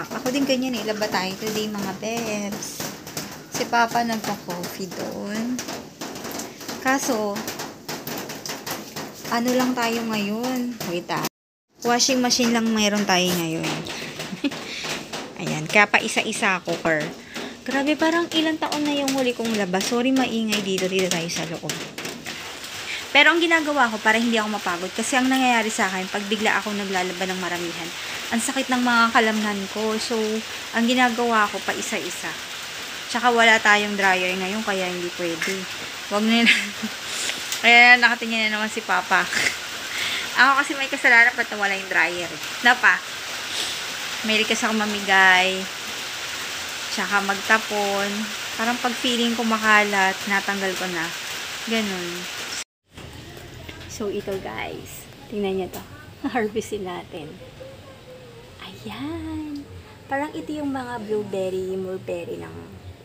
Ako din ganyan eh. Laba tayo today mga bebs. Si Papa nagpa-coffee doon. Kaso, ano lang tayo ngayon? Wait washing machine lang mayroon tayo ngayon. Ayan. Kaya pa isa-isa cooker. Grabe, parang ilang taon na yung huli kong labas. Sorry, maingay dito tayo sa loob. Pero ang ginagawa ko para hindi ako mapagod, kasi ang nangyayari sa akin, pag bigla ako naglalaban ng maramihan, ang sakit ng mga kalamnan ko. So, ang ginagawa ko pa isa-isa. Tsaka wala tayong dryer ngayon, kaya hindi pwede. Wag na kaya nakatingin na naman si Papa. Ako kasi may kasalanan ba't wala yung dryer. Napa, may request ako mamigay. Tsaka magtapon. Parang pag feeling ko makalat, natanggal ko na. Ganun. So, ito guys. Tingnan nyo to. Harvestin natin. Ayan. Parang ito yung mga blueberry, mulberry ng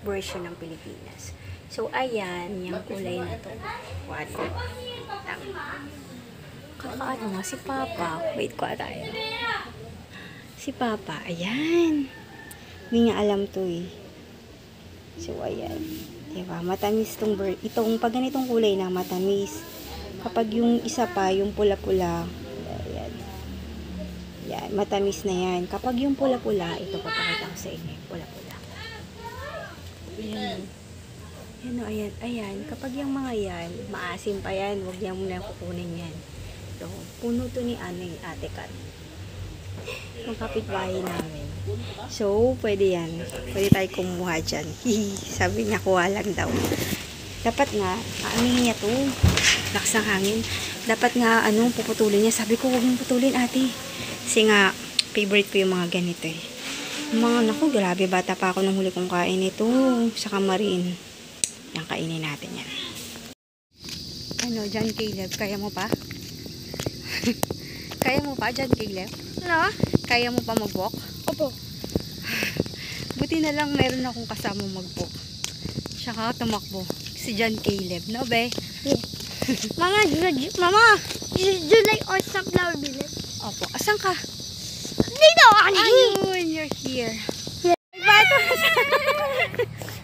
version ng Pilipinas. So, ayan. Yung kulay na to. Wala. Kakaano nga si Papa. Wait ko tayo. Si Papa. Ayan. Hindi niya alam to eh. So, ayan. Diba? Matamis itong pag ganitong kulay na matamis. Kapag yung isa pa, yung pula-pula, ayan. Yan, matamis na yan. Kapag yung pula-pula, ito papakita ko sa inyo, pula-pula. Ayan. Ayan o, ayan, ayan. Kapag yung mga yan, maasim pa yan, huwag niya muna kukunin yan. So, puno to ni Ate Kat. Yung kapitbahay namin. So, pwede yan. Pwede tayo kumuha dyan. Sabi niya, kuha lang daw. Dapat nga, aamihin niya to. Lakas ng hangin. Dapat nga, puputulin niya. Sabi ko, huwag mong putulin, ate. Kasi nga, favorite ko yung mga ganito eh. Mga, naku, grabe, bata pa ako nung huli kong kain ito. Sa kamarin. Yan, kainin natin yan. John Caleb, kaya mo pa? Kaya mo pa, John Caleb? No? Kaya mo pa mag-walk? Opo. Buti na lang meron akong kasama mag-walk. Tsaka tumakbo. Si John Caleb, no be? Yeah. Mama, July or Sunflower Village. Opo, asan ka? Dito, Ayun, you're here. Yeah. May bata!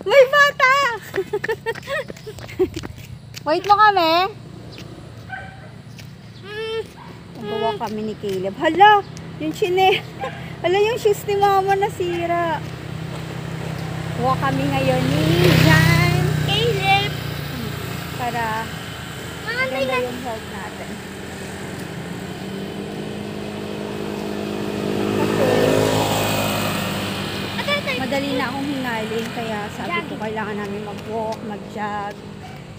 May bata! Wait mo kami. Nagawa kami ni Caleb. Hala, yung hala, yung shoes ni Mama nasira. Gawa kami ngayon ni John Caleb. Para maganda yung health natin. Kasi madali na akong hingalin, kaya sabi ko kailangan namin mag-walk, mag-jog.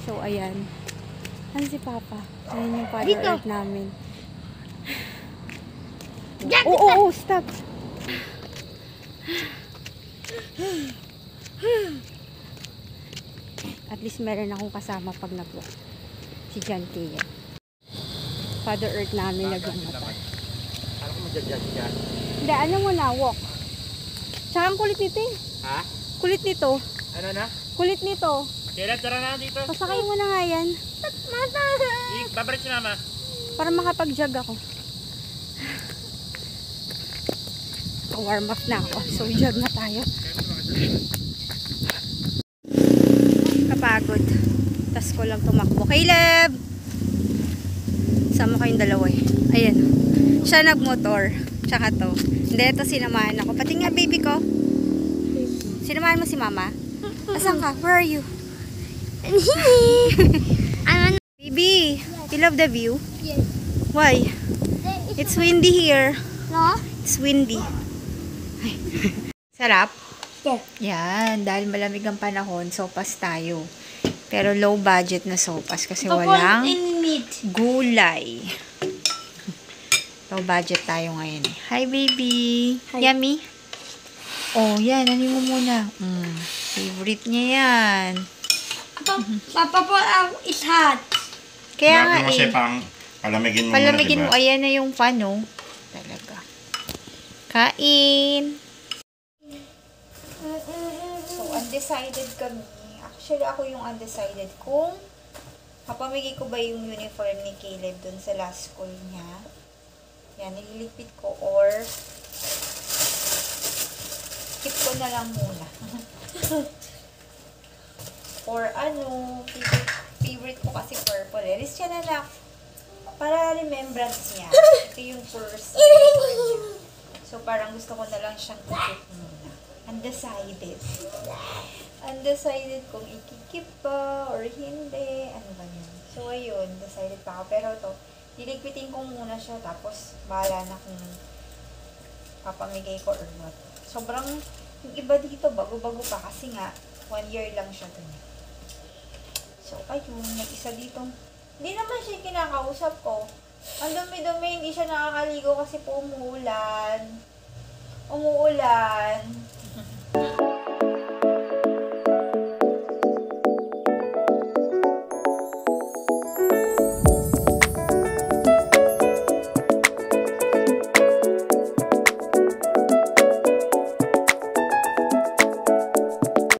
So, ayan. Ano si Papa? Ayan yung father earth namin. Oo, stop. At least meron akong kasama pag nag-walk. Si John Caleb. Father Earth namin nagmamatay. Ano ko mag-judge dyan? Hindi, ano mo na, walk. Tsaka ang kulit nito eh. Ha? Kulit nito. Ano na? Kulit nito. Caleb, tara na dito. Pasakay mo na nga yan. Babalik si Mama. Para makapag-jog ako. Warm up na ako. So, jog na tayo. Kapagod. Tas ko lang tumakbo. Caleb! Sama kayong dalawa eh. Ayan. Siya nagmotor. Tsaka to. Hindi, ito sinamahan ako. Pati nga baby ko. Sinamahan mo si Mama? Asan ka? Where are you? Baby, you love the view? Yes. Why? It's windy here. No? It's windy. Sarap? Yeah. Yan, dahil malamig ang panahon, sopas tayo. Pero low budget na sopas kasi walang gulay. Low budget tayo ngayon eh. Hi baby! Hi. Yummy? Oh, yan, ano mo muna? Favorite niya yan. Papa po, it's hot. Kaya nga mo siya eh. pang palamigin mo Palamigin muna, mo, ayan na yung fan oh. Talaga. Kain! So, undecided kami. Actually, ako yung undecided kung mapamigay ko ba yung uniform ni Caleb dun sa last school niya. Yan, nililigpit ko or Keep ko na lang muna. Or favorite ko kasi purple. Alis siya na lang. Para remembrance niya. Ito yung first remember niya. So, parang gusto ko na lang siyang i-keep muna. Undecided. Undecided kung i-keep pa or hindi. Ano ba yun? So, ayun. Decided pa ako. Pero to, diligpitin ko muna siya. Tapos, bahala na kung papamigay ko or not. Sobrang, yung iba dito, bago-bago pa. Kasi nga, 1 year lang siya dun. So, ayun. Yung isa dito. Hindi naman siya kinakausap ko. Ang dumi-dumi, hindi siya nakakaligo kasi po umuulan. Umuulan.